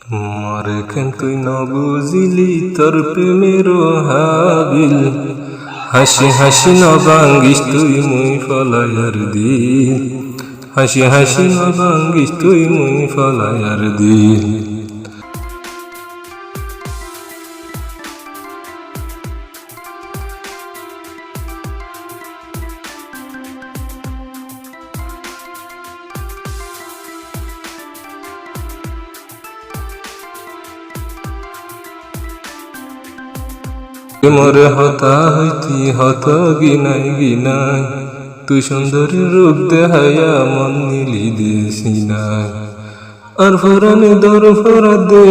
মারে কেন তুই ন বুঝিলি তোর প্রেমের হাবিল, হাসি হাসি ন ভাঙ্গিস তুই মুই ফলাইয়ার দিল, হাসি হাসি ন ভাঙ্গিস তুই মুই ফলাইয়ার দিল। মোরে হতা হইতি হত গিনাই গিনাই, তুই সুন্দরী রূপ দেহাইয়া মন নিলি দেশিনাই। আর ফরানে দর ফরা দে,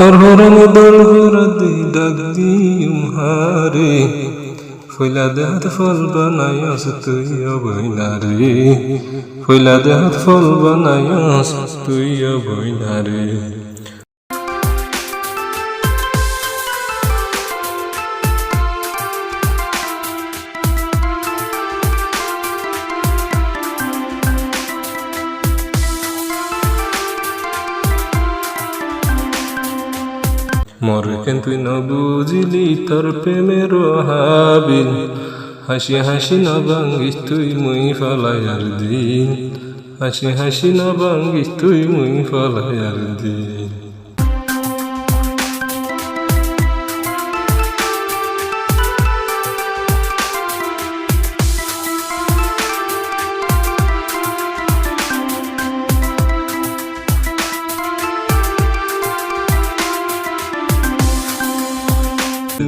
আর ফরানে দর ফরা দে, ডাক দিম হারে, ফইলা দেহাত ফল বানাইয়াস তুই অবৈনারে, ফইলা দেহাত ফল বানাইয়াস তুই অবৈনারে। মোরে কেন তুই ন বুঝিলি তোর প্রেমের হাবিল, হাসি হাসি ন ভাঙ্গিস তুই মুই ফলাইয়ার দিল, হাসি হাসি ন ভাঙ্গিস তুই মুই ফলাইয়ার দিল।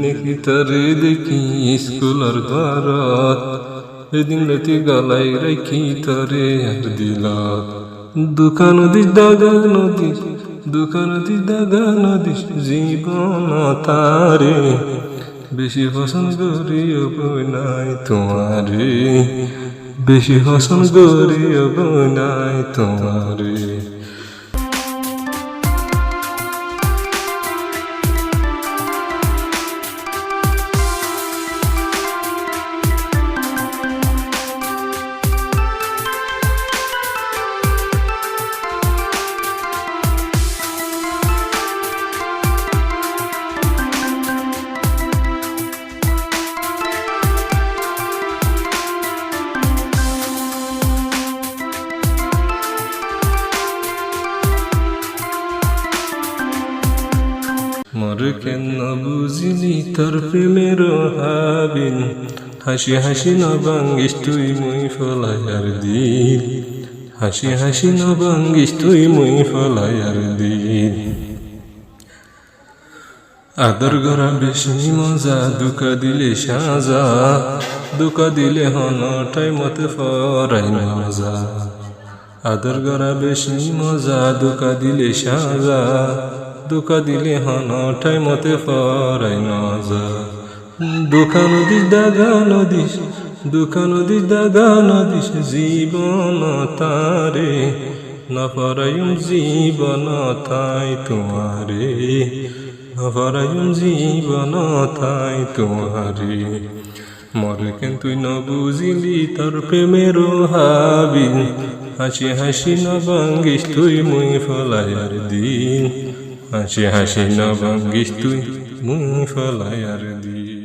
দেখি তরে দেখি স্কুলের ঘরত, এদিন রাতি গলাই রাখি তরে আর দিলত। দুঃখা নদী দাগা নদী, দুঃখা নদী দাগা নদী, জীবন তারে বেশি পছন্দ করিও নাই তোমারে, বেশি পছন্দ করিও নাই তোমারে। মোরে কেন ন বুঝিলি তোর প্রেমের হাবিল, হাসি হাসি ন ভাঙ্গিস তুই মুই ফলাইয়ার দিল, হাসি হাসি ন ভাঙ্গিস তুই মুই ফলাইয়ার দিল। আদর গড়া বেশি মজা, দুঃখা দিলে সাজা, দুঃখা দিলে হন টাইমতে ফরাই মজা। আদর গড়া বেশি মজা, দুঃখা দিলে সাজা, দুঃখা দিলে হন টাইমতে ফরাই মজা। দুঃখা নদীস দাগা নদীস, দুঃখা নদীস দাগা নদীস, জীবন তারে নফরাইম জীবন তাই তোমারে, নফরাইম জীবন তাই তোমারে। মোরে কেন তুই ন বুঝিলি তোর প্রেমের হাবিল, হাসি হাসি ন ভাঙ্গিস তুই মুই ফলাইয়ার দিল, হাসি হাসি ন ভাঙ্গিস তুই মুই ফলাইয়ার দিল।